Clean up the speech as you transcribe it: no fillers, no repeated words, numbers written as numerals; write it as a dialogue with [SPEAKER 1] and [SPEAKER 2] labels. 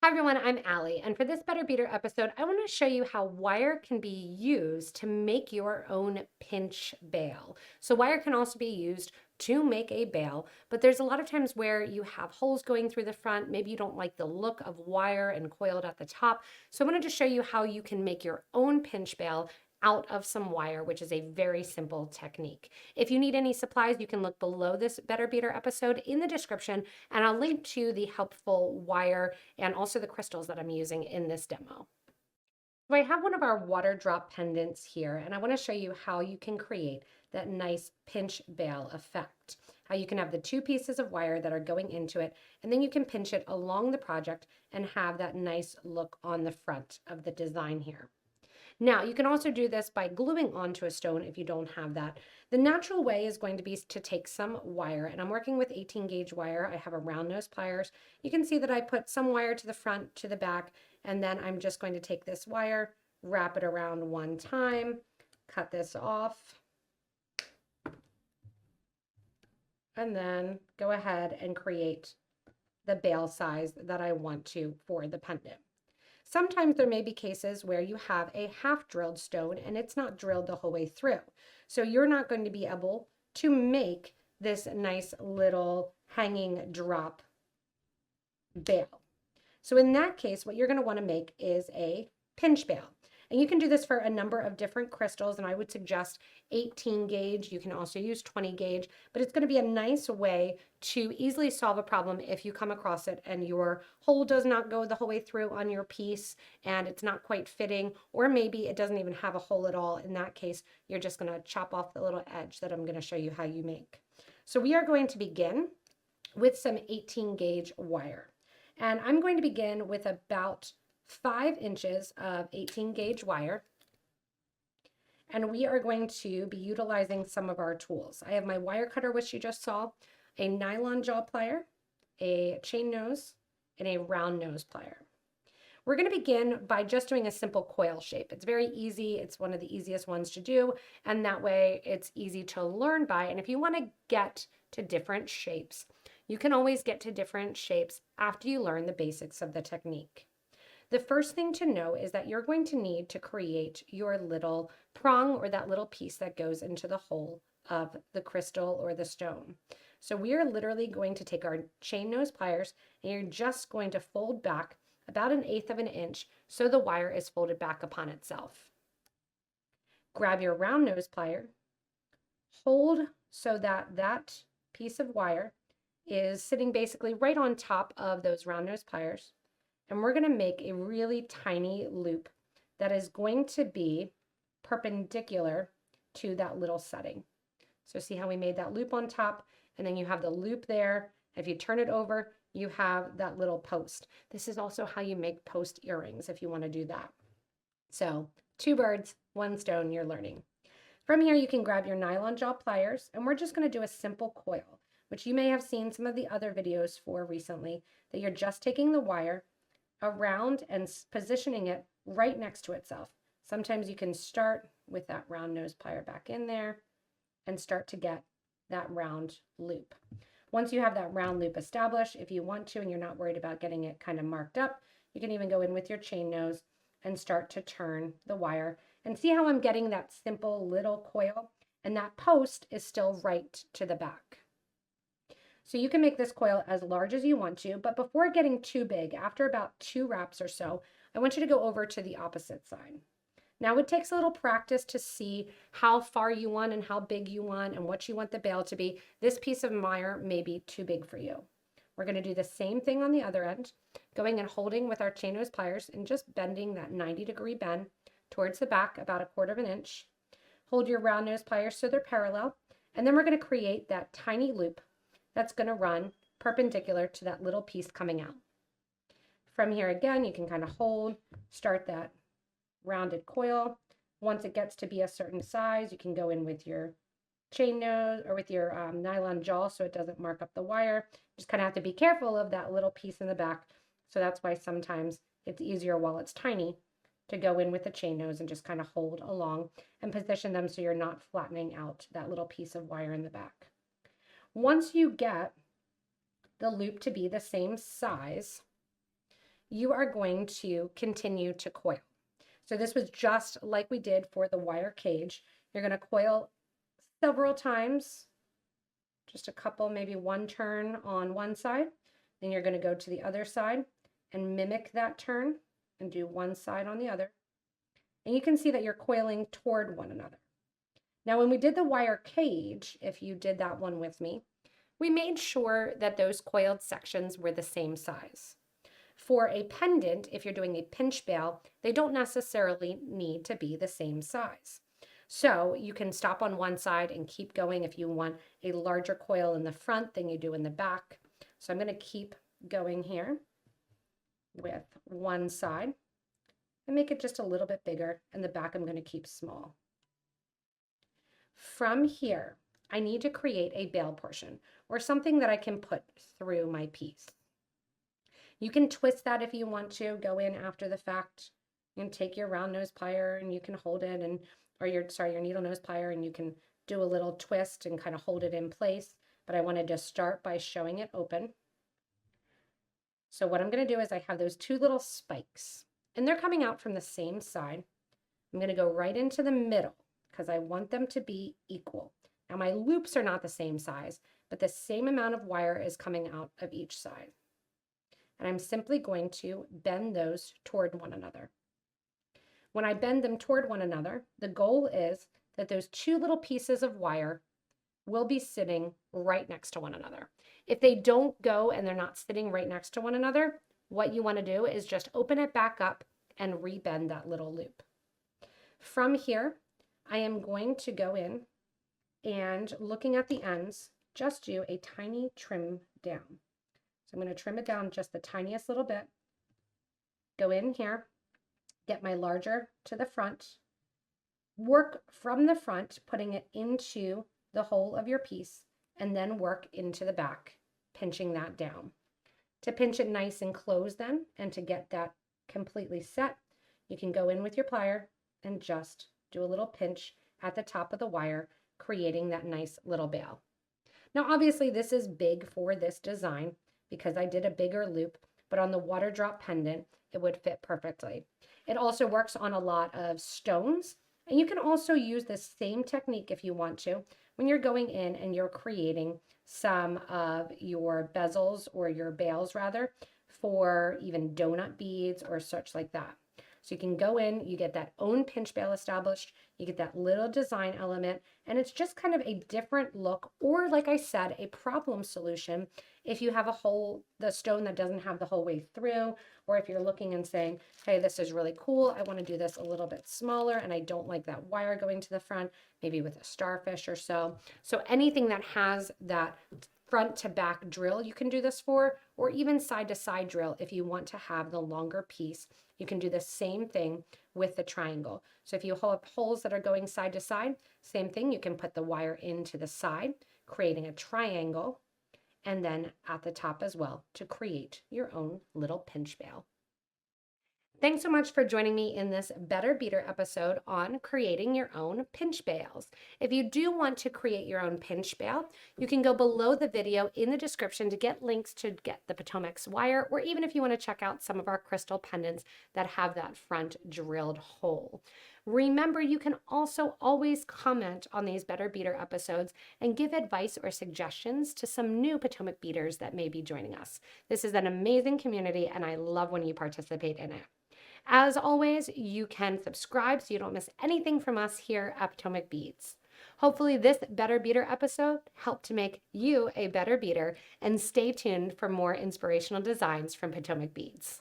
[SPEAKER 1] Hi everyone, I'm Allie, and for this Better Beader episode, I want to show you how wire can be used to make your own pinch bail. So wire can also be used to make a bail, but there's a lot of times where you have holes going through the front. Maybe you don't like the look of wire and coiled at the top. So I wanted to show you how you can make your own pinch bail out of some wire, which is a very simple technique. If you need any supplies, you can look below this Better Beader episode in the description, and I'll link to the helpful wire and also the crystals that I'm using in this demo. So I have one of our water drop pendants here, and I want to show you how you can create that nice pinch bail effect. How you can have the two pieces of wire that are going into it, and then you can pinch it along the project and have that nice look on the front of the design here. Now, you can also do this by gluing onto a stone if you don't have that. The natural way is going to be to take some wire, and I'm working with 18 gauge wire. I have a round nose pliers. You can see that I put some wire to the front, to the back, and then I'm just going to take this wire, wrap it around one time, cut this off, and then go ahead and create the bail size that I want to for the pendant. Sometimes there may be cases where you have a half drilled stone and it's not drilled the whole way through. So you're not going to be able to make this nice little hanging drop bail. So in that case, what you're going to want to make is a pinch bail. And you can do this for a number of different crystals, and I would suggest 18 gauge. You can also use 20 gauge, but it's going to be a nice way to easily solve a problem if you come across it and your hole does not go the whole way through on your piece and it's not quite fitting, or maybe it doesn't even have a hole at all. In that case, you're just going to chop off the little edge that I'm going to show you how you make. So we are going to begin with some 18 gauge wire. And I'm going to begin with about 5 inches of 18 gauge wire, and we are going to be utilizing some of our tools. I have my wire cutter, which you just saw, a nylon jaw plier, a chain nose, and a round nose plier. We're going to begin by just doing a simple coil shape. It's very easy. It's one of the easiest ones to do, and that way it's easy to learn by. And if you want to get to different shapes, you can always get to different shapes after you learn the basics of the technique. The first thing to know is that you're going to need to create your little prong, or that little piece that goes into the hole of the crystal or the stone. So we are literally going to take our chain nose pliers, and you're just going to fold back about 1/8 of an inch so the wire is folded back upon itself. Grab your round nose plier, hold so that that piece of wire is sitting basically right on top of those round nose pliers. And we're going to make a really tiny loop that is going to be perpendicular to that little setting. So see how we made that loop on top, and then you have the loop there. If you turn it over, you have that little post. This is also how you make post earrings if you want to do that. So 2 birds, 1 stone, you're learning. From here, you can grab your nylon jaw pliers, and we're just going to do a simple coil, which you may have seen some of the other videos for recently, that you're just taking the wire around and positioning it right next to itself. Sometimes you can start with that round nose plier back in there and start to get that round loop. Once you have that round loop established, if you want to and you're not worried about getting it kind of marked up, you can even go in with your chain nose and start to turn the wire. And see how I'm getting that simple little coil, and that post is still right to the back. So you can make this coil as large as you want to, but before getting too big, after about 2 wraps or so, I want you to go over to the opposite side. Now it takes a little practice to see how far you want and how big you want and what you want the bail to be. This piece of wire may be too big for you. We're going to do the same thing on the other end, going and holding with our chain nose pliers and just bending that 90-degree bend towards the back about 1/4 inch. Hold your round nose pliers so they're parallel, and then we're going to create that tiny loop that's going to run perpendicular to that little piece coming out. From here again, you can kind of hold, start that rounded coil. Once it gets to be a certain size, you can go in with your chain nose or with your nylon jaw so it doesn't mark up the wire. Just kind of have to be careful of that little piece in the back. So that's why sometimes it's easier while it's tiny to go in with the chain nose and just kind of hold along and position them so you're not flattening out that little piece of wire in the back. Once you get the loop to be the same size, you are going to continue to coil. So this was just like we did for the wire cage. You're going to coil several times, just a couple, maybe one turn on one side. Then you're going to go to the other side and mimic that turn and do one side on the other. And you can see that you're coiling toward one another. Now, when we did the wire cage, if you did that one with me, we made sure that those coiled sections were the same size. For a pendant, if you're doing a pinch bail, they don't necessarily need to be the same size. So you can stop on one side and keep going if you want a larger coil in the front than you do in the back. So I'm going to keep going here with one side and make it just a little bit bigger, and the back I'm going to keep small. From here, I need to create a bail portion or something that I can put through my piece. You can twist that if you want to, go in after the fact and take your round nose plier and you can hold it, and your needle nose plier, and you can do a little twist and kind of hold it in place. But I wanted to start by showing it open. So what I'm going to do is I have those two little spikes and they're coming out from the same side. I'm going to go right into the middle because I want them to be equal. Now my loops are not the same size, but the same amount of wire is coming out of each side. And I'm simply going to bend those toward one another. When I bend them toward one another, the goal is that those two little pieces of wire will be sitting right next to one another. If they don't go and they're not sitting right next to one another, what you want to do is just open it back up and rebend that little loop. From here, I am going to go in and, looking at the ends, just do a tiny trim down. So I'm going to trim it down just the tiniest little bit. Go in here, get my larger to the front, work from the front, putting it into the hole of your piece, and then work into the back, pinching that down. To pinch it nice and close then, and to get that completely set, you can go in with your plier and just do a little pinch at the top of the wire, creating that nice little bail. Now obviously this is big for this design because I did a bigger loop, but on the water drop pendant, it would fit perfectly. It also works on a lot of stones, and you can also use this same technique if you want to when you're going in and you're creating some of your bezels, or your bails rather, for even donut beads or such like that. So you can go in, you get that own pinch bail established, you get that little design element, and it's just kind of a different look, or like I said, a problem solution if you have the stone that doesn't have the whole way through, or if you're looking and saying, hey, this is really cool, I want to do this a little bit smaller and I don't like that wire going to the front, maybe with a starfish or so. So anything that has that front to back drill you can do this for, or even side to side drill if you want to have the longer piece. You can do the same thing with the triangle. So if you have holes that are going side to side, same thing, you can put the wire into the side, creating a triangle, and then at the top as well to create your own little pinch bail. Thanks so much for joining me in this Better Beater episode on creating your own pinch bails. If you do want to create your own pinch bail, you can go below the video in the description to get links to get the Potomac's wire, or even if you want to check out some of our crystal pendants that have that front drilled hole. Remember, you can also always comment on these Better Beater episodes and give advice or suggestions to some new Potomac beaters that may be joining us. This is an amazing community and I love when you participate in it. As always, you can subscribe so you don't miss anything from us here at Potomac Beads. Hopefully this Better Beater episode helped to make you a better beater, and stay tuned for more inspirational designs from Potomac Beads.